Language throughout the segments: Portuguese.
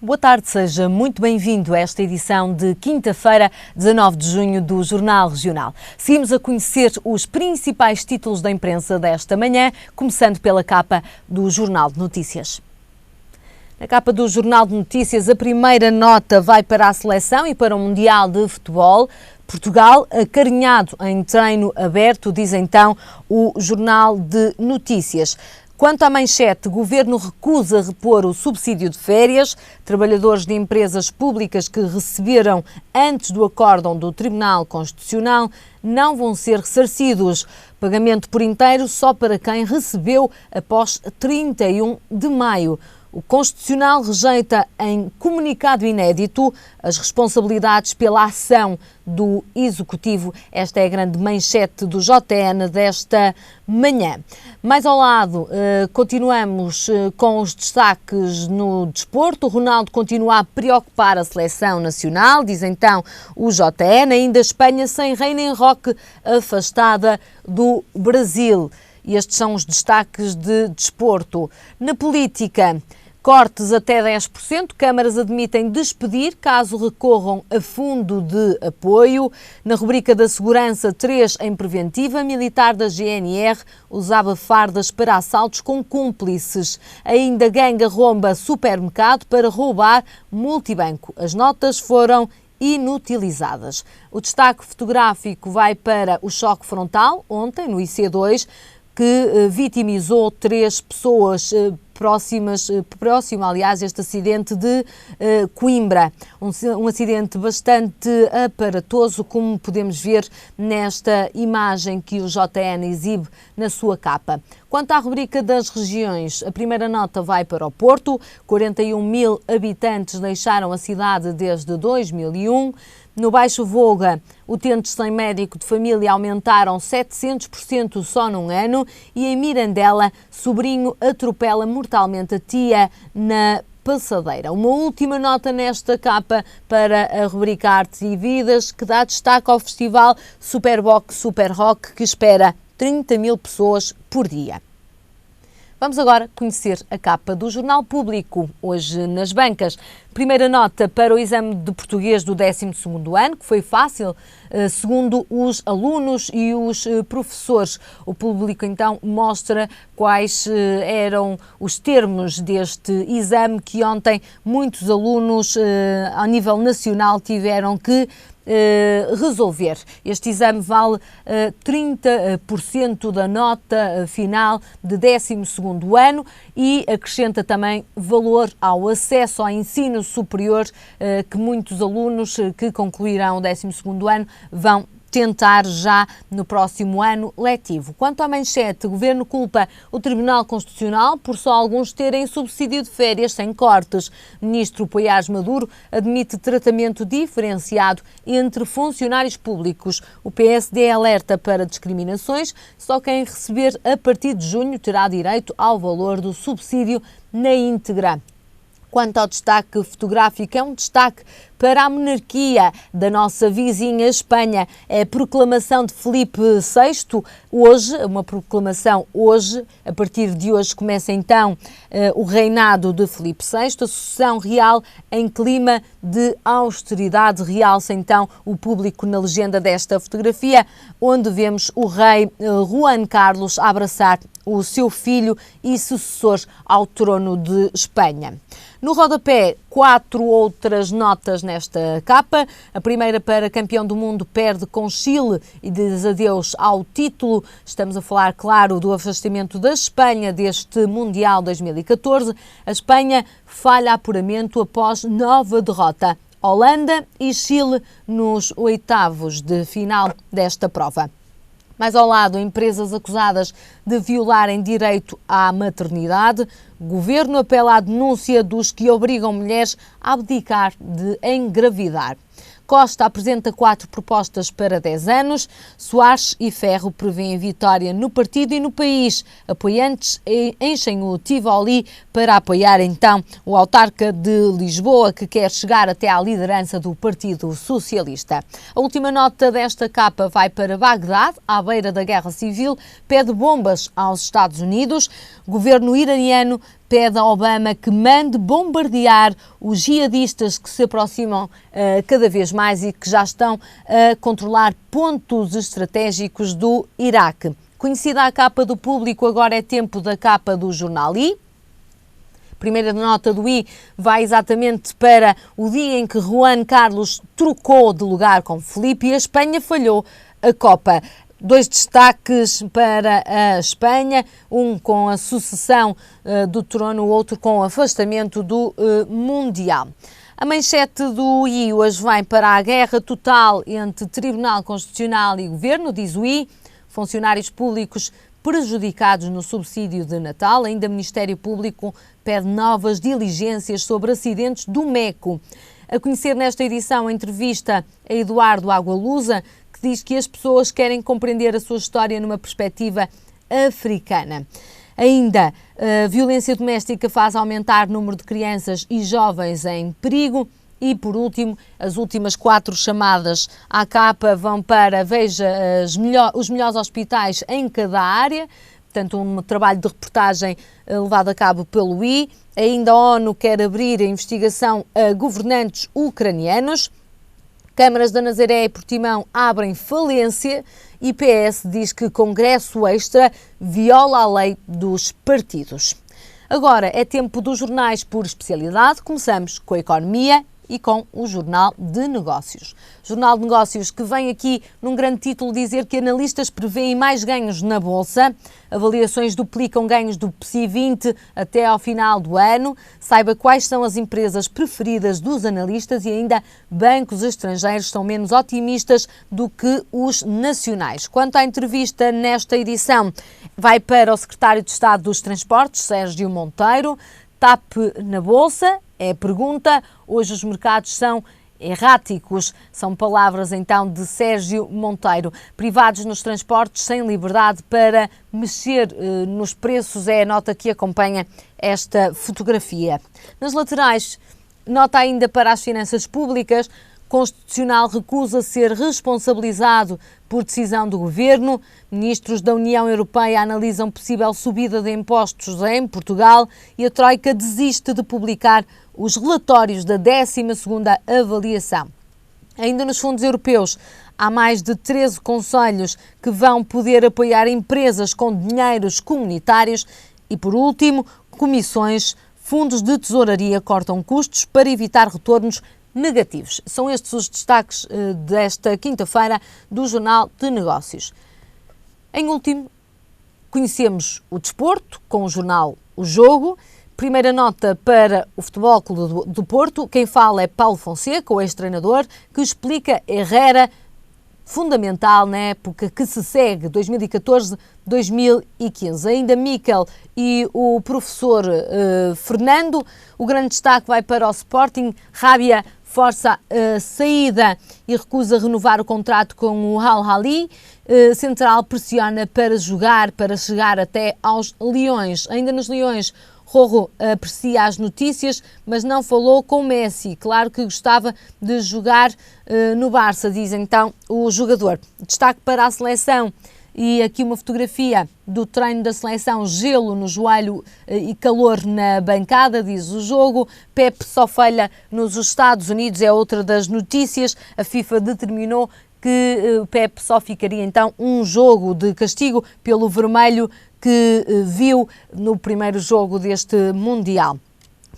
Boa tarde, seja muito bem-vindo a esta edição de quinta-feira, 19 de junho do Jornal Regional. Seguimos a conhecer os principais títulos da imprensa desta manhã, começando pela capa do Jornal de Notícias. Na capa do Jornal de Notícias, a primeira nota vai para a seleção e para o Mundial de Futebol. Portugal acarinhado em treino aberto, diz então o Jornal de Notícias. Quanto à manchete, o Governo recusa repor o subsídio de férias. Trabalhadores de empresas públicas que receberam antes do acórdão do Tribunal Constitucional não vão ser ressarcidos. Pagamento por inteiro só para quem recebeu após 31 de maio. O Constitucional rejeita em comunicado inédito as responsabilidades pela ação do Executivo. Esta é a grande manchete do JN desta manhã. Mais ao lado, continuamos com os destaques no desporto. O Ronaldo continua a preocupar a seleção nacional, diz então o JN. Ainda Espanha sem Reina Roque, afastada do Brasil. E estes são os destaques de desporto. Na política, cortes até 10%, câmaras admitem despedir caso recorram a fundo de apoio. Na rubrica da segurança, 3 em preventiva, militar da GNR usava fardas para assaltos com cúmplices. Ainda gangue arromba supermercado para roubar multibanco. As notas foram inutilizadas. O destaque fotográfico vai para o choque frontal, ontem no IC2, que vitimizou 3 pessoas próximo, aliás, este acidente de Coimbra. Um acidente bastante aparatoso, como podemos ver nesta imagem que o JN exibe na sua capa. Quanto à rubrica das regiões, a primeira nota vai para o Porto. 41 mil habitantes deixaram a cidade desde 2001. No Baixo Voga, utentes sem médico de família aumentaram 700% só num ano. E em Mirandela, sobrinho atropela mortalmente a tia na passadeira. Uma última nota nesta capa para a rubrica Artes e Vidas, que dá destaque ao festival Superboc Super Rock, que espera 30 mil pessoas por dia. Vamos agora conhecer a capa do Jornal Público, hoje nas bancas. Primeira nota para o exame de português do 12º ano, que foi fácil, segundo os alunos e os professores. O Público então mostra quais eram os termos deste exame que ontem muitos alunos a nível nacional tiveram que resolver. Este exame vale 30% da nota final de 12º ano e acrescenta também valor ao acesso ao ensino superior que muitos alunos que concluirão o 12º ano vão tentar já no próximo ano letivo. Quanto à manchete, o Governo culpa o Tribunal Constitucional por só alguns terem subsídio de férias sem cortes. Ministro Poiás Maduro admite tratamento diferenciado entre funcionários públicos. O PSD alerta para discriminações. Só quem receber a partir de junho terá direito ao valor do subsídio na íntegra. Quanto ao destaque fotográfico, é um destaque para a monarquia da nossa vizinha Espanha. É a proclamação de Filipe VI, hoje, uma proclamação hoje, a partir de hoje começa então o reinado de Filipe VI, a sucessão real em clima de austeridade, realça então o público na legenda desta fotografia, onde vemos o rei Juan Carlos a abraçar o seu filho e sucessor ao trono de Espanha. No rodapé, 4 outras notas nesta capa. A primeira para campeão do mundo perde com Chile e diz adeus ao título. Estamos a falar, claro, do afastamento da Espanha deste Mundial 2014. A Espanha falha apuramento após nova derrota. Holanda e Chile nos oitavos de final desta prova. Mais ao lado, empresas acusadas de violarem direito à maternidade. Governo apela à denúncia dos que obrigam mulheres a abdicar de engravidar. Costa apresenta 4 propostas para 10 anos. Soares e Ferro prevêem vitória no partido e no país. Apoiantes enchem o Tivoli para apoiar então o autarca de Lisboa, que quer chegar até à liderança do Partido Socialista. A última nota desta capa vai para Bagdade, à beira da guerra civil, pede bombas aos Estados Unidos. O governo iraniano pede a Obama que mande bombardear os jihadistas que se aproximam cada vez mais e que já estão a controlar pontos estratégicos do Iraque. Conhecida a capa do Público, agora é tempo da capa do jornal I. Primeira nota do I vai exatamente para o dia em que Juan Carlos trocou de lugar com Felipe e a Espanha falhou a Copa. 2 destaques para a Espanha, um com a sucessão do trono, o outro com o afastamento do Mundial. A manchete do I hoje vai para a guerra total entre Tribunal Constitucional e Governo, diz o I, funcionários públicos prejudicados no subsídio de Natal. Ainda o Ministério Público pede novas diligências sobre acidentes do MECO. A conhecer nesta edição a entrevista a Eduardo Agualusa, que diz que as pessoas querem compreender a sua história numa perspectiva africana. Ainda, a violência doméstica faz aumentar o número de crianças e jovens em perigo. E, por último, as últimas 4 chamadas à capa vão para, veja, os melhores hospitais em cada área, portanto, um trabalho de reportagem levado a cabo pelo I. Ainda a ONU quer abrir a investigação a governantes ucranianos. Câmaras da Nazaré e Portimão abrem falência e PS diz que Congresso Extra viola a lei dos partidos. Agora é tempo dos jornais por especialidade. Começamos com a economia e com o Jornal de Negócios. Jornal de Negócios que vem aqui num grande título dizer que analistas prevêem mais ganhos na Bolsa. Avaliações duplicam ganhos do PSI 20 até ao final do ano. Saiba quais são as empresas preferidas dos analistas e ainda bancos estrangeiros são menos otimistas do que os nacionais. Quanto à entrevista nesta edição, vai para o secretário de Estado dos Transportes, Sérgio Monteiro. TAP na Bolsa? É a pergunta. Hoje os mercados são erráticos. São palavras então de Sérgio Monteiro. Privados nos transportes sem liberdade para mexer nos preços é a nota que acompanha esta fotografia. Nas laterais, nota ainda para as finanças públicas. Constitucional recusa ser responsabilizado por decisão do Governo. Ministros da União Europeia analisam possível subida de impostos em Portugal e a Troika desiste de publicar os relatórios da 12ª avaliação. Ainda nos fundos europeus, há mais de 13 conselhos que vão poder apoiar empresas com dinheiros comunitários e, por último, comissões, fundos de tesouraria cortam custos para evitar retornos negativos. São estes os destaques desta quinta-feira do Jornal de Negócios. Em último, conhecemos o desporto com o jornal O Jogo. Primeira nota para o Futebol Clube do Porto. Quem fala é Paulo Fonseca, o ex-treinador, que explica Herrera fundamental na época que se segue, 2014-2015. Ainda Mikel e o professor Fernando. O grande destaque vai para o Sporting. Rábia força a saída e recusa renovar o contrato com o Al-Ahly. Central pressiona para jogar, para chegar até aos Leões. Ainda nos Leões, Rojo aprecia as notícias, mas não falou com Messi. Claro que gostava de jogar no Barça, diz então o jogador. Destaque para a seleção. E aqui uma fotografia do treino da seleção, gelo no joelho e calor na bancada, diz o Jogo. Pepe só falha nos Estados Unidos, é outra das notícias. A FIFA determinou que o Pepe só ficaria então um jogo de castigo pelo vermelho que viu no primeiro jogo deste Mundial.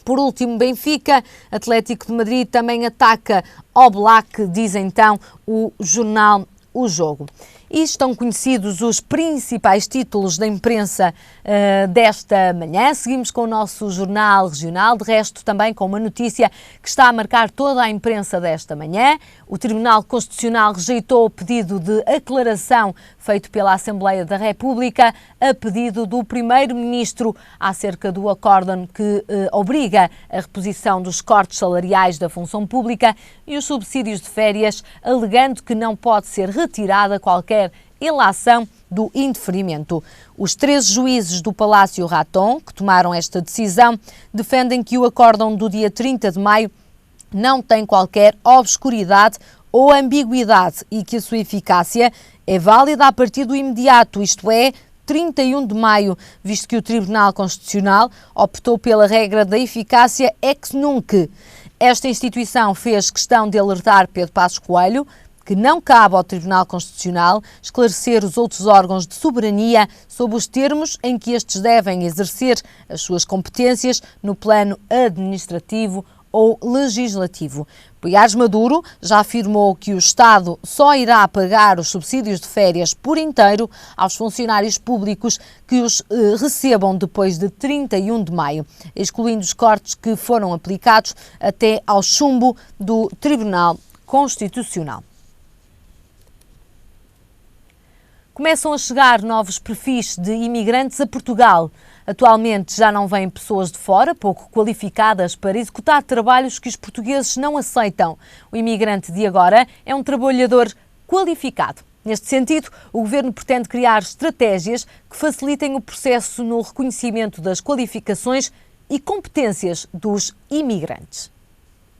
Por último, Benfica, Atlético de Madrid também ataca Oblak, diz então o jornal O Jogo. E estão conhecidos os principais títulos da imprensa desta manhã. Seguimos com o nosso jornal regional, de resto também com uma notícia que está a marcar toda a imprensa desta manhã. O Tribunal Constitucional rejeitou o pedido de aclaração feito pela Assembleia da República a pedido do Primeiro-Ministro acerca do acórdão que obriga a reposição dos cortes salariais da função pública e os subsídios de férias, alegando que não pode ser retirada qualquer ilação do indeferimento. Os 13 juízes do Palácio Raton, que tomaram esta decisão, defendem que o acórdão do dia 30 de maio não tem qualquer obscuridade ou ambiguidade e que a sua eficácia é válida a partir do imediato, isto é, 31 de maio, visto que o Tribunal Constitucional optou pela regra da eficácia ex nunc. Esta instituição fez questão de alertar Pedro Passos Coelho que não cabe ao Tribunal Constitucional esclarecer os outros órgãos de soberania sobre os termos em que estes devem exercer as suas competências no plano administrativo ou legislativo. Poiares Maduro já afirmou que o Estado só irá pagar os subsídios de férias por inteiro aos funcionários públicos que os recebam depois de 31 de maio, excluindo os cortes que foram aplicados até ao chumbo do Tribunal Constitucional. Começam a chegar novos perfis de imigrantes a Portugal. Atualmente já não vêm pessoas de fora, pouco qualificadas para executar trabalhos que os portugueses não aceitam. O imigrante de agora é um trabalhador qualificado. Neste sentido, o Governo pretende criar estratégias que facilitem o processo no reconhecimento das qualificações e competências dos imigrantes.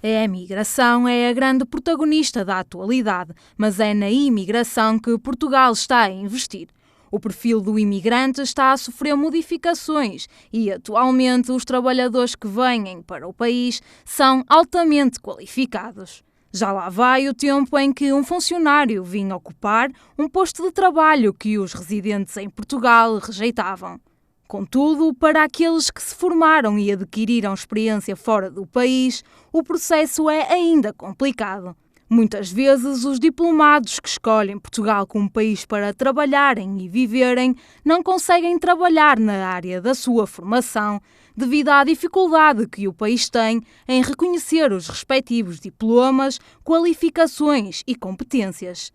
A migração é a grande protagonista da atualidade, mas é na imigração que Portugal está a investir. O perfil do imigrante está a sofrer modificações e, atualmente, os trabalhadores que vêm para o país são altamente qualificados. Já lá vai o tempo em que um funcionário vinha ocupar um posto de trabalho que os residentes em Portugal rejeitavam. Contudo, para aqueles que se formaram e adquiriram experiência fora do país, o processo é ainda complicado. Muitas vezes, os diplomados que escolhem Portugal como país para trabalharem e viverem não conseguem trabalhar na área da sua formação, devido à dificuldade que o país tem em reconhecer os respectivos diplomas, qualificações e competências.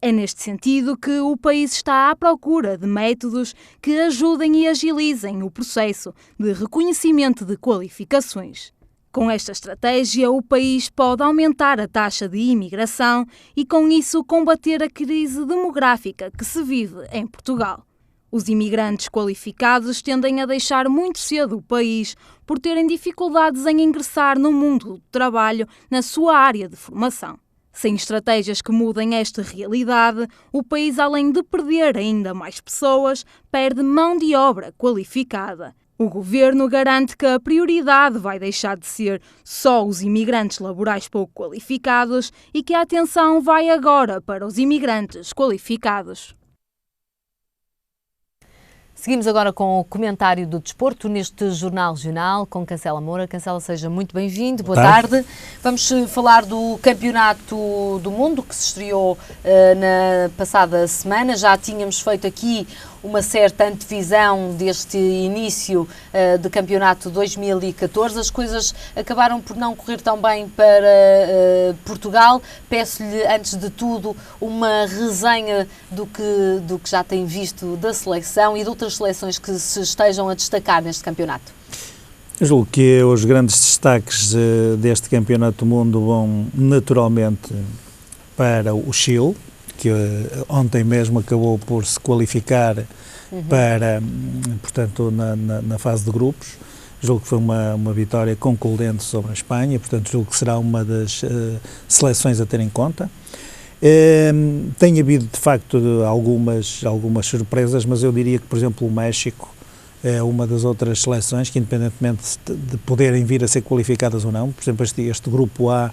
É neste sentido que o país está à procura de métodos que ajudem e agilizem o processo de reconhecimento de qualificações. Com esta estratégia, o país pode aumentar a taxa de imigração e, com isso, combater a crise demográfica que se vive em Portugal. Os imigrantes qualificados tendem a deixar muito cedo o país por terem dificuldades em ingressar no mundo do trabalho na sua área de formação. Sem estratégias que mudem esta realidade, o país, além de perder ainda mais pessoas, perde mão de obra qualificada. O Governo garante que a prioridade vai deixar de ser só os imigrantes laborais pouco qualificados e que a atenção vai agora para os imigrantes qualificados. Seguimos agora com o comentário do desporto neste Jornal Regional com Cancela Moura. Cancela, seja muito bem-vindo. Boa tarde. Vamos falar do Campeonato do Mundo que se estreou na passada semana. Já tínhamos feito aqui uma certa antevisão deste início de campeonato 2014. As coisas acabaram por não correr tão bem para Portugal. Peço-lhe, antes de tudo, uma resenha do que já tem visto da seleção e de outras seleções que se estejam a destacar neste campeonato. Eu julgo que os grandes destaques deste Campeonato do Mundo vão naturalmente para o Chile, que ontem mesmo acabou por se qualificar para, portanto, na fase de grupos. Julgo que foi uma vitória concludente sobre a Espanha, portanto, julgo que será uma das seleções a ter em conta. Tem havido, de facto, algumas surpresas, mas eu diria que, por exemplo, o México é uma das outras seleções que, independentemente de poderem vir a ser qualificadas ou não, por exemplo, este grupo A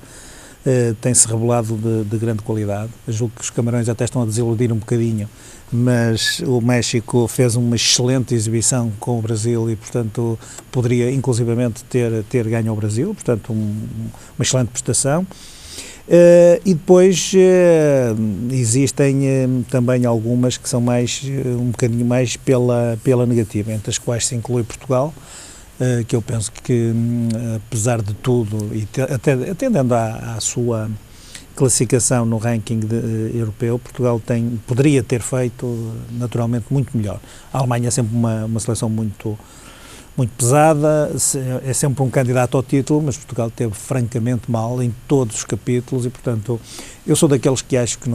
tem-se revelado de grande qualidade. Eu julgo que os Camarões até estão a desiludir um bocadinho, mas o México fez uma excelente exibição com o Brasil e, portanto, poderia inclusivamente ter ganho ao Brasil, portanto, uma excelente prestação. E depois existem também algumas que são um bocadinho mais pela negativa, entre as quais se inclui Portugal, que eu penso que, apesar de tudo, e atendendo à sua classificação no ranking europeu, Portugal poderia ter feito naturalmente muito melhor. A Alemanha é sempre uma seleção muito pesada, é sempre um candidato ao título, mas Portugal teve francamente mal em todos os capítulos e, portanto, eu sou daqueles que acho que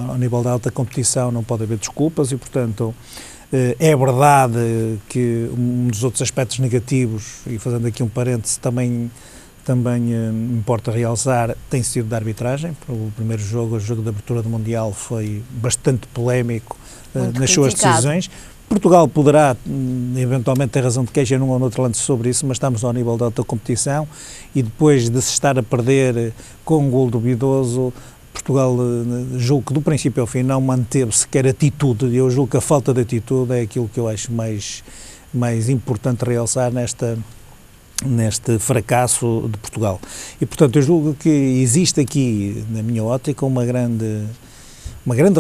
ao nível da alta competição não pode haver desculpas e, portanto, é verdade que um dos outros aspectos negativos, e fazendo aqui um parêntese, também importa realçar, tem sido da arbitragem. O primeiro jogo, o jogo de abertura do Mundial, foi bastante polémico nas suas decisões. Portugal poderá, eventualmente, ter razão de queixa num ou noutro lance sobre isso, mas estamos ao nível da alta competição e depois de se estar a perder com um golo duvidoso, Portugal, julgo que do princípio ao fim não manteve sequer atitude. Eu julgo que a falta de atitude é aquilo que eu acho mais importante realçar neste fracasso de Portugal. E, portanto, eu julgo que existe aqui, na minha ótica, uma grande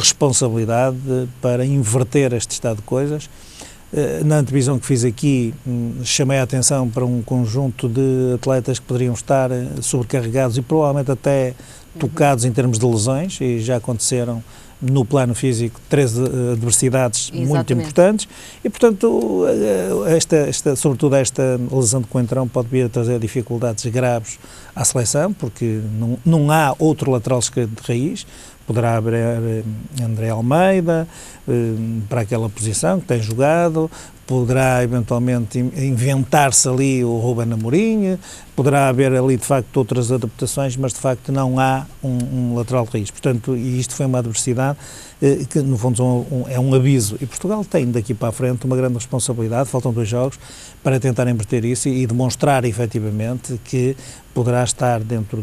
responsabilidade para inverter este estado de coisas. Na antevisão que fiz aqui, chamei a atenção para um conjunto de atletas que poderiam estar sobrecarregados e provavelmente até tocados em termos de lesões, e já aconteceram no plano físico 3 adversidades muito importantes, e portanto sobretudo esta lesão de Coentrão pode vir a trazer dificuldades graves à seleção, porque não há outro lateral esquerdo de raiz. Poderá haver André Almeida para aquela posição que tem jogado, poderá eventualmente inventar-se ali o Ruben Amorim, poderá haver ali de facto outras adaptações, mas de facto não há um lateral de raiz. Portanto, e isto foi uma adversidade que no fundo é um aviso, e Portugal tem daqui para a frente uma grande responsabilidade, faltam 2 jogos para tentar inverter isso e demonstrar efetivamente que poderá estar dentro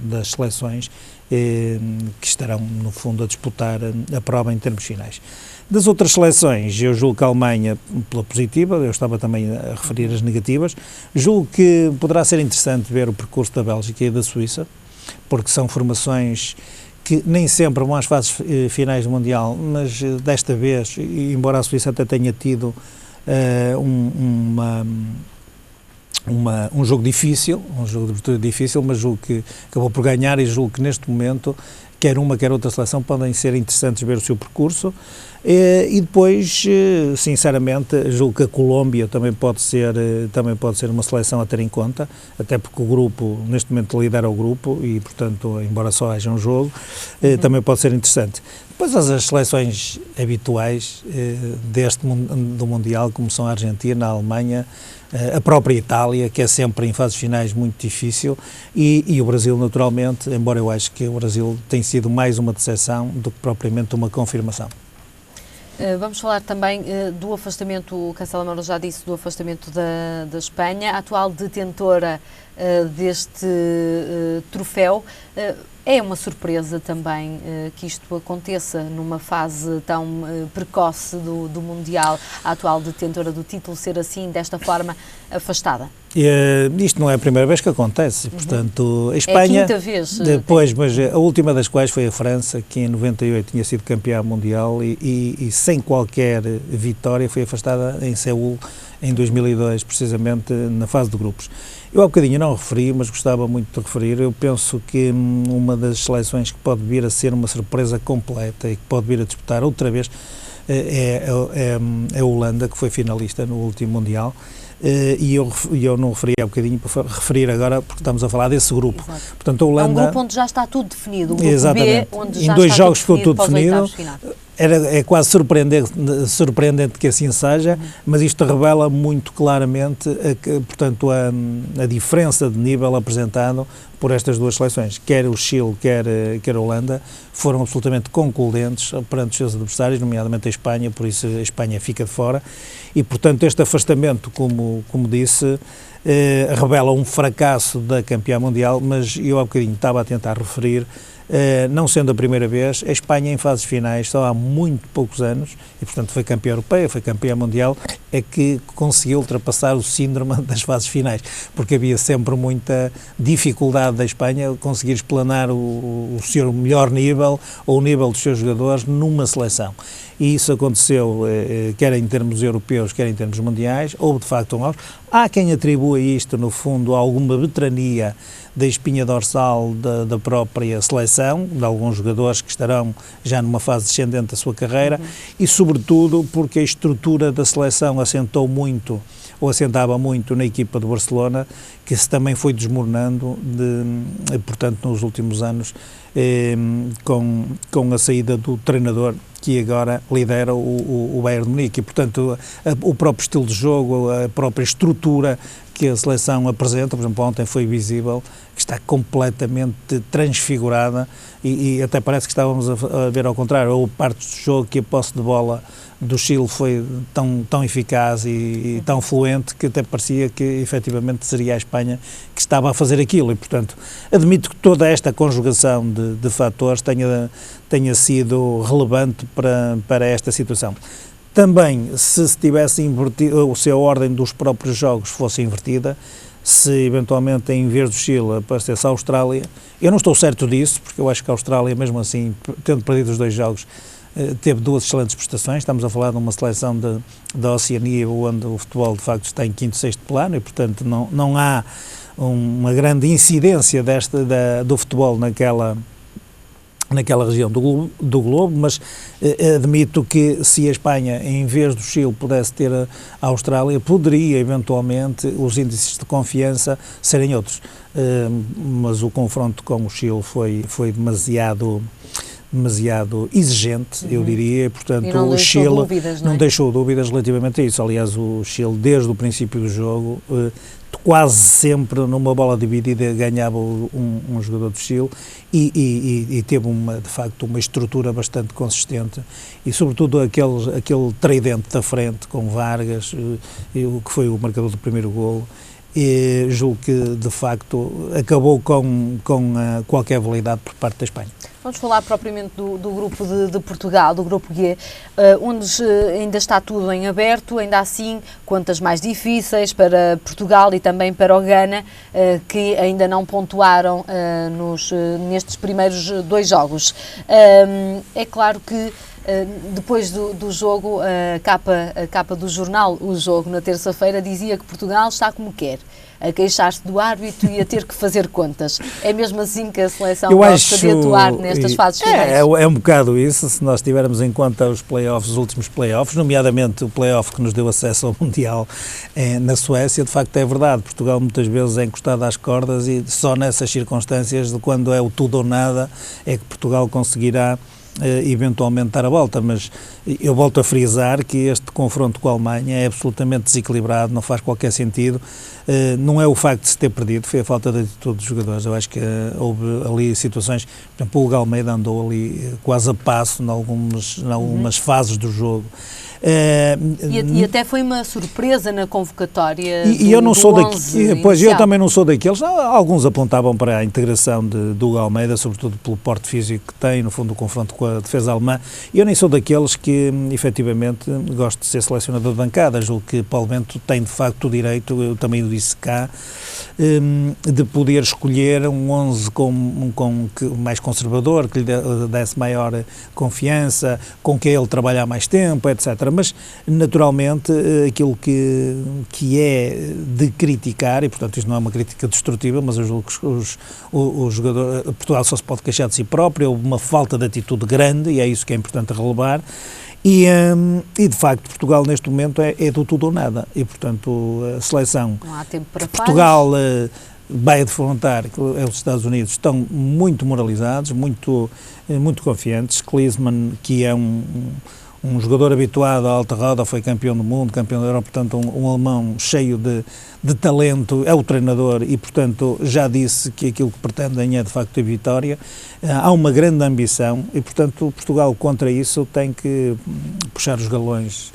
das seleções que estarão no fundo a disputar a prova em termos finais. Das outras seleções, eu julgo que a Alemanha, pela positiva, eu estava também a referir as negativas, julgo que poderá ser interessante ver o percurso da Bélgica e da Suíça, porque são formações que nem sempre vão às fases finais do Mundial, mas desta vez, embora a Suíça até tenha tido um jogo difícil, um jogo de abertura difícil, mas julgo que acabou por ganhar, e julgo que neste momento quer uma, quer outra seleção podem ser interessantes ver o seu percurso, e depois, sinceramente, julgo que a Colômbia também pode ser uma seleção a ter em conta, até porque o grupo, neste momento, lidera o grupo e, portanto, embora só haja um jogo, também pode ser interessante. Depois as seleções habituais do Mundial, como são a Argentina, a Alemanha, a própria Itália, que é sempre em fases finais muito difícil, e o Brasil, naturalmente, embora eu acho que o Brasil tem sido mais uma decepção do que propriamente uma confirmação. Vamos falar também do afastamento, o Cancelo Moura já disse, do afastamento da Espanha, a atual detentora deste troféu. É uma surpresa também que isto aconteça numa fase tão precoce do Mundial, a atual detentora do título ser assim, desta forma, afastada? Isto não é a primeira vez que acontece, portanto, a Espanha... É a quinta vez. Depois, mas a última das quais foi a França, que em 98 tinha sido campeã mundial e sem qualquer vitória foi afastada em Seul em 2002, precisamente na fase de grupos. Eu há bocadinho não referi, mas gostava muito de referir, eu penso que uma das seleções que pode vir a ser uma surpresa completa e que pode vir a disputar outra vez é a Holanda, que foi finalista no último Mundial. E eu não referi há bocadinho para referir agora, porque estamos a falar desse grupo. Exato. Portanto, a Holanda... É um grupo onde já está tudo definido, o grupo exatamente. B, onde já em 2 está jogos ficou tudo definido. É quase surpreendente que assim seja, mas isto revela muito claramente, portanto, a diferença de nível apresentado por estas 2 seleções, quer o Chile, quer a Holanda, foram absolutamente concludentes perante os seus adversários, nomeadamente a Espanha, por isso a Espanha fica de fora, e portanto este afastamento, como disse, revela um fracasso da campeã mundial, mas eu há bocadinho estava a tentar referir, não sendo a primeira vez, a Espanha em fases finais, só há muito poucos anos, e portanto foi campeã europeia, foi campeã mundial, é que conseguiu ultrapassar o síndrome das fases finais, porque havia sempre muita dificuldade da Espanha conseguir explanar o seu melhor nível ou o nível dos seus jogadores numa seleção. E isso aconteceu, quer em termos europeus, quer em termos mundiais, houve de facto um auge. Há quem atribua isto, no fundo, a alguma veterania da espinha dorsal da própria seleção, de alguns jogadores que estarão já numa fase descendente da sua carreira, e sobretudo porque a estrutura da seleção assentava muito na equipa de Barcelona, que se também foi desmoronando, portanto, nos últimos anos, com a saída do treinador que agora lidera o Bayern de Munique, e portanto o próprio estilo de jogo, a própria estrutura que a seleção apresenta, por exemplo, ontem foi visível que está completamente transfigurada e até parece que estávamos a ver ao contrário, ou parte do jogo que a posse de bola do Chile foi tão eficaz e tão fluente que até parecia que efetivamente seria a Espanha que estava a fazer aquilo e, portanto, admito que toda esta conjugação de fatores tenha sido relevante para esta situação. Também, se tivesse invertido, ou se a ordem dos próprios jogos fosse invertida, se eventualmente em vez do Chile aparecesse a Austrália, eu não estou certo disso, porque eu acho que a Austrália, mesmo assim, tendo perdido os 2 jogos, teve 2 excelentes prestações. Estamos a falar de uma seleção da Oceania, onde o futebol de facto está em 5º, 6º plano e, portanto, não há uma grande incidência do futebol naquela região do globo, mas admito que se a Espanha, em vez do Chile, pudesse ter a Austrália, poderia eventualmente os índices de confiança serem outros. Mas o confronto com o Chile foi demasiado exigente, eu diria, e, portanto, o Chile não deixou dúvidas relativamente a isso. Aliás, o Chile, desde o princípio do jogo, quase sempre numa bola dividida ganhava um jogador do Chile e teve de facto uma estrutura bastante consistente e sobretudo aquele tridente da frente com Vargas, o que foi o marcador do primeiro golo, e julgo que de facto acabou com qualquer validade por parte da Espanha. Vamos falar propriamente do grupo de Portugal, do grupo G, onde ainda está tudo em aberto, ainda assim contas mais difíceis para Portugal e também para o Ghana, que ainda não pontuaram nestes primeiros 2 jogos. É claro que depois do jogo, a capa do jornal O Jogo, na terça-feira, dizia que Portugal está como quer, a queixar-se do árbitro e a ter que fazer contas. É mesmo assim que a seleção gosta de atuar nestas fases finais? É um bocado isso, se nós tivermos em conta os últimos playoffs, nomeadamente o playoff que nos deu acesso ao Mundial na Suécia, de facto é verdade, Portugal muitas vezes é encostado às cordas e só nessas circunstâncias de quando é o tudo ou nada é que Portugal conseguirá eventualmente dar a volta, mas eu volto a frisar que este confronto com a Alemanha é absolutamente desequilibrado, não faz qualquer sentido, não é o facto de se ter perdido, foi a falta de atitude dos jogadores. Eu acho que houve ali situações, por exemplo, o Hugo Almeida andou ali quase a passo em algumas fases do jogo. E até foi uma surpresa na convocatória e eu não sou pois eu também não sou daqueles, alguns apontavam para a integração do Hugo Almeida, sobretudo pelo porte físico que tem, no fundo, o confronto com a defesa alemã, e eu nem sou daqueles que efetivamente gosto de ser selecionador de bancada, julgo que Paulo Bento tem de facto o direito, eu também o disse cá, de poder escolher um 11 mais conservador, que lhe desse maior confiança, com quem ele trabalhar mais tempo, etc. Mas, naturalmente, aquilo que é de criticar, e, portanto, isto não é uma crítica destrutiva, mas eu julgo que o jogador, Portugal só se pode queixar de si próprio, houve uma falta de atitude grande, e é isso que é importante relevar, e de facto, Portugal, neste momento, é do tudo ou nada, e, portanto, a seleção não há tempo para Portugal vai defrontar, os Estados Unidos, estão muito moralizados, muito confiantes. Klinsmann, que é um jogador habituado à alta roda, foi campeão do mundo, campeão da Europa, portanto um alemão cheio de talento, é o treinador e, portanto, já disse que aquilo que pretendem é de facto a vitória. Há uma grande ambição e, portanto, Portugal contra isso tem que puxar os galões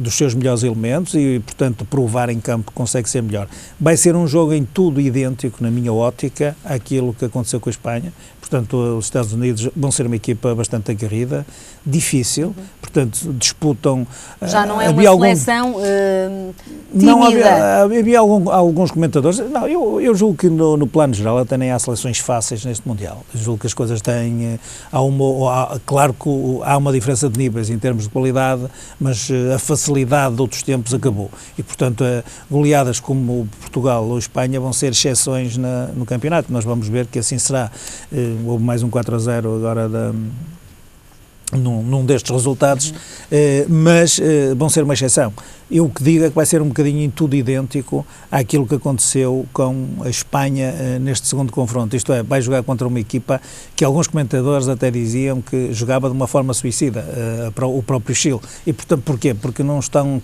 dos seus melhores elementos e, portanto, provar em campo que consegue ser melhor. Vai ser um jogo em tudo idêntico, na minha ótica, àquilo que aconteceu com a Espanha. Portanto, os Estados Unidos vão ser uma equipa bastante aguerrida, difícil, portanto, disputam... Já não é uma seleção tímida? Não, havia alguns comentadores... Não, eu julgo que no plano geral até nem há seleções fáceis neste Mundial. Eu julgo que as coisas têm... Claro que há uma diferença de níveis em termos de qualidade, mas a facilidade de outros tempos acabou. E, portanto, goleadas como Portugal ou Espanha vão ser exceções no campeonato. Nós vamos ver que assim será. Houve mais um 4-0 agora num destes resultados, mas vão ser uma exceção. Eu o que digo é que vai ser um bocadinho em tudo idêntico àquilo que aconteceu com a Espanha neste segundo confronto. Isto é, vai jogar contra uma equipa que alguns comentadores até diziam que jogava de uma forma suicida, o próprio Chile. E, portanto, porquê? Porque não estão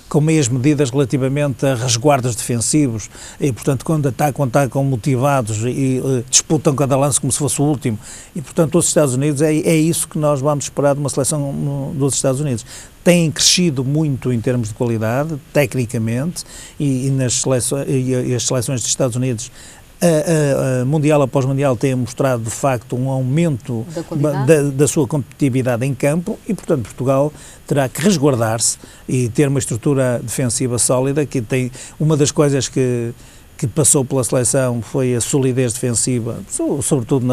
com meias medidas relativamente a resguardos defensivos e, portanto, quando atacam motivados e disputam cada lance como se fosse o último. E, portanto, os Estados Unidos, é isso que nós vamos esperar de uma seleção dos Estados Unidos. Têm crescido muito em termos de qualidade, tecnicamente, e as seleções dos Estados Unidos, Mundial após Mundial, têm mostrado, de facto, um aumento da sua competitividade em campo e, portanto, Portugal terá que resguardar-se e ter uma estrutura defensiva sólida, que tem uma das coisas que passou pela seleção foi a solidez defensiva, sobretudo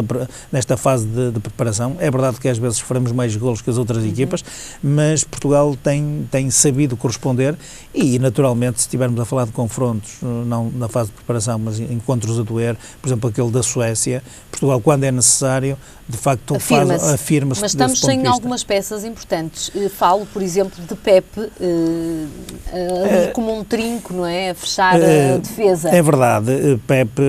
nesta fase de preparação. É verdade que às vezes sofremos mais golos que as outras equipas, mas Portugal tem sabido corresponder e, naturalmente, se estivermos a falar de confrontos, não na fase de preparação, mas encontros a doer, por exemplo, aquele da Suécia, Portugal, quando é necessário, de facto, afirma-se. Mas estamos sem algumas peças importantes. Falo, por exemplo, de Pepe, ali como um trinco, não é? A fechar a defesa. É verdade. Pepe,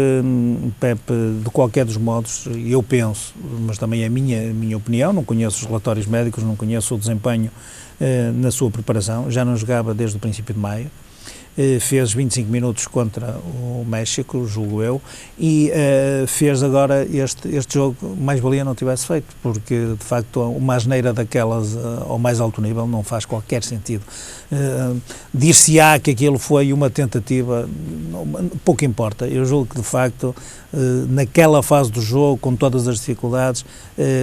de qualquer dos modos, eu penso, mas também é a minha opinião, não conheço os relatórios médicos, não conheço o desempenho na sua preparação, já não jogava desde o princípio de maio. Fez 25 minutos contra o México, julgo eu, e fez agora este jogo, mais valia não tivesse feito, porque de facto uma asneira daquelas ao mais alto nível não faz qualquer sentido. Dir-se-á que aquilo foi uma tentativa, pouco importa, eu julgo que de facto naquela fase do jogo, com todas as dificuldades,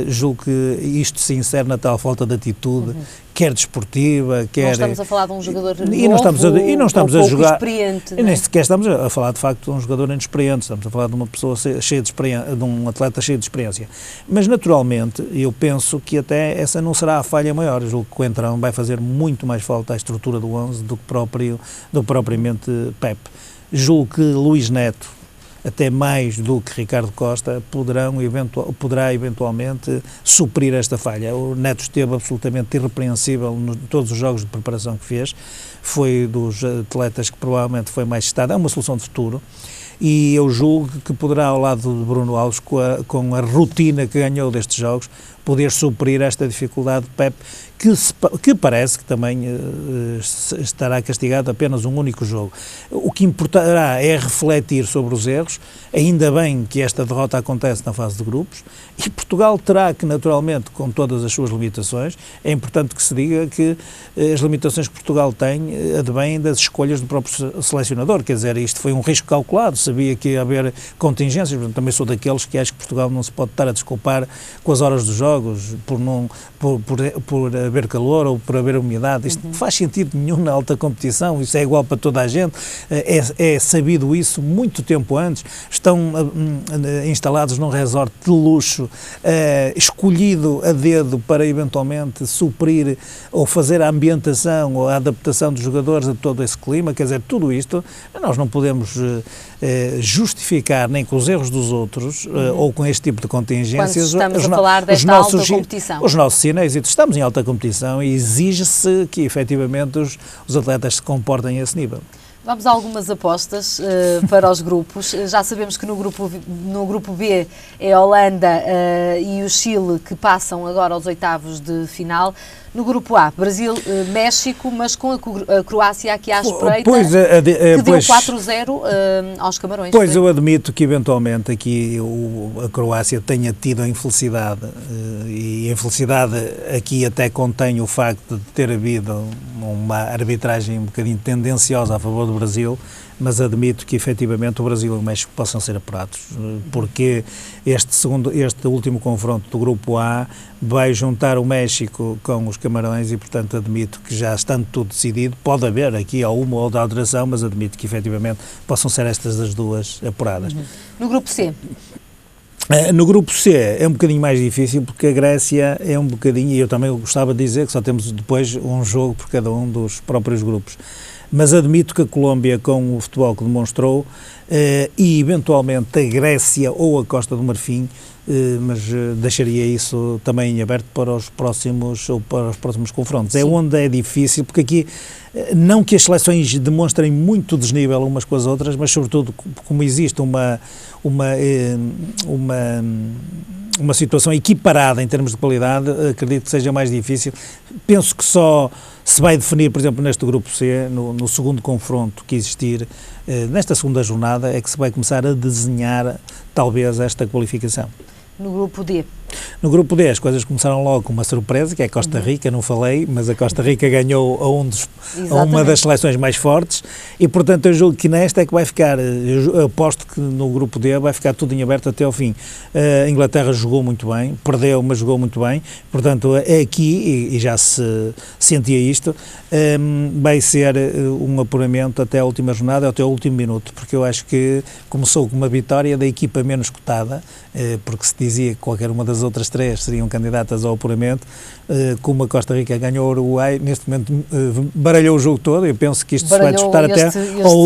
julgo que isto se insere na tal falta de atitude, quer desportiva, quer... Não estamos a falar de um jogador novo e não estamos a jogar, experiente. Nem sequer estamos a falar de facto de um jogador inexperiente, estamos a falar de uma pessoa cheia de experiência, de um atleta cheio de experiência. Mas naturalmente eu penso que até essa não será a falha maior. Eu julgo que o Coentrão vai fazer muito mais falta à estrutura do 11 do que propriamente Pepe. Julgo que Luís Neto, até mais do que Ricardo Costa, poderá eventualmente suprir esta falha. O Neto esteve absolutamente irrepreensível em todos os jogos de preparação que fez, foi dos atletas que provavelmente foi mais citado, é uma solução de futuro, e eu julgo que poderá, ao lado de Bruno Alves, com a rotina que ganhou destes jogos, poder suprir esta dificuldade de Pepe, que parece que também estará castigado apenas um único jogo. O que importará é refletir sobre os erros, ainda bem que esta derrota acontece na fase de grupos, e Portugal terá que, naturalmente, com todas as suas limitações, é importante que se diga que as limitações que Portugal tem advêm das escolhas do próprio selecionador, quer dizer, isto foi um risco calculado, sabia que ia haver contingências, portanto, também sou daqueles que acho que Portugal não se pode estar a desculpar com as horas dos jogos, por haver calor ou por haver umidade. Isto não faz sentido nenhum na alta competição, isso é igual para toda a gente, é sabido isso muito tempo antes, estão instalados num resort de luxo, escolhido a dedo para eventualmente suprir ou fazer a ambientação ou a adaptação dos jogadores a todo esse clima, quer dizer, tudo isto nós não podemos justificar nem com os erros dos outros ou com este tipo de contingências. Quando estamos a falar desta alta competição. Os nossos sinais, estamos em alta competição e exige-se que efetivamente os atletas se comportem a esse nível. Vamos a algumas apostas para os grupos. Já sabemos que no grupo B é a Holanda e o Chile que passam agora aos oitavos de final. No grupo A, Brasil, México, mas com a Croácia aqui à espreita, que deu 4-0 aos Camarões. Pois, eu admito que eventualmente aqui a Croácia tenha tido a infelicidade, e a infelicidade aqui até contém o facto de ter havido uma arbitragem um bocadinho tendenciosa a favor do Brasil, mas admito que efetivamente o Brasil e o México possam ser apurados, porque este último confronto do grupo A vai juntar o México com os Camarões e, portanto, admito que já estando tudo decidido, pode haver aqui uma ou outra alteração, mas admito que efetivamente possam ser estas as duas apuradas. No grupo C? No grupo C é um bocadinho mais difícil, porque a Grécia é um bocadinho, e eu também gostava de dizer que só temos depois um jogo por cada um dos próprios grupos. Mas admito que a Colômbia, com o futebol que demonstrou, e eventualmente a Grécia ou a Costa do Marfim, mas deixaria isso também em aberto para os próximos confrontos. Sim. É onde é difícil, porque aqui, não que as seleções demonstrem muito desnível umas com as outras, mas sobretudo como existe uma uma situação equiparada em termos de qualidade, acredito que seja mais difícil. Penso que só se vai definir, por exemplo, neste grupo C, no segundo confronto que existir, nesta segunda jornada, é que se vai começar a desenhar talvez esta qualificação. No grupo D? No grupo D as coisas começaram logo com uma surpresa, que é a Costa Rica, não falei, mas a Costa Rica ganhou a uma das seleções mais fortes e, portanto, eu julgo que nesta é que vai ficar, eu aposto que no grupo D vai ficar tudo em aberto até ao fim. A Inglaterra jogou muito bem, perdeu, mas jogou muito bem, portanto, é aqui, e já se sentia isto, vai ser um apuramento até a última jornada, até o último minuto, porque eu acho que começou com uma vitória da equipa menos cotada, porque se dizia que qualquer uma das outras três seriam candidatas ao apuramento, como a Costa Rica ganhou o Uruguai, neste momento baralhou o jogo todo, eu penso que isto se vai disputar até ao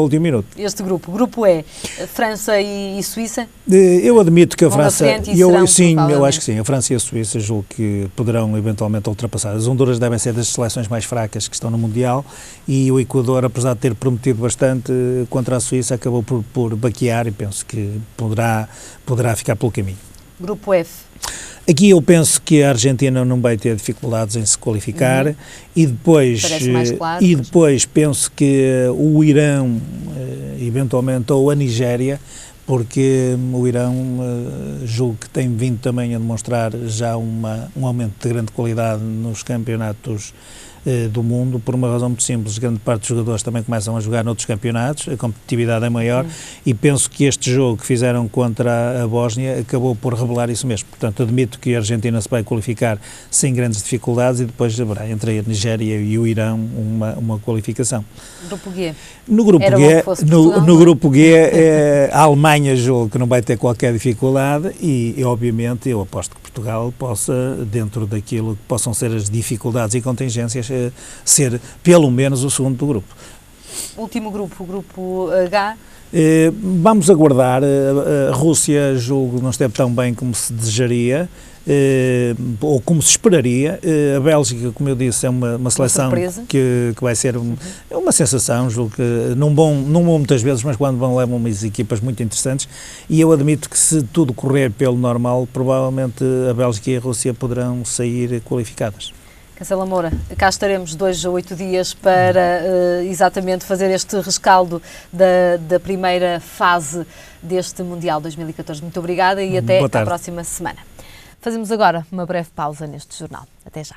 último minuto. Este grupo é França e Suíça? Eu admito que a França, eu acho que sim, a França e a Suíça julgo que poderão eventualmente ultrapassar. As Honduras devem ser das seleções mais fracas que estão no Mundial e o Equador, apesar de ter prometido bastante contra a Suíça, acabou por baquear e penso que poderá ficar pelo caminho. Grupo F. Aqui eu penso que a Argentina não vai ter dificuldades em se qualificar e depois penso que o Irão, eventualmente, ou a Nigéria, porque o Irão julgo que tem vindo também a demonstrar já um aumento de grande qualidade nos campeonatos do mundo, por uma razão muito simples. Grande parte dos jogadores também começam a jogar noutros campeonatos, a competitividade é maior e penso que este jogo que fizeram contra a Bósnia acabou por revelar isso mesmo. Portanto, admito que a Argentina se vai qualificar sem grandes dificuldades e depois haverá entre a Nigéria e o Irão uma qualificação. Grupo G. No grupo G, a Alemanha julgo que não vai ter qualquer dificuldade e obviamente eu aposto que Portugal possa, dentro daquilo que possam ser as dificuldades e contingências, ser pelo menos o segundo do grupo. Último grupo, o grupo H. Vamos aguardar. A Rússia, julgo, não esteve tão bem como se desejaria, ou como se esperaria. A Bélgica, como eu disse, é uma seleção que vai ser uma sensação, julgo que não vão muitas vezes, mas quando vão levam umas equipas muito interessantes e eu admito que se tudo correr pelo normal, provavelmente a Bélgica e a Rússia poderão sair qualificadas. Cancela Moura, cá estaremos 2 a 8 dias para exatamente fazer este rescaldo da primeira fase deste Mundial 2014. Muito obrigada e até à próxima semana. Fazemos agora uma breve pausa neste jornal. Até já.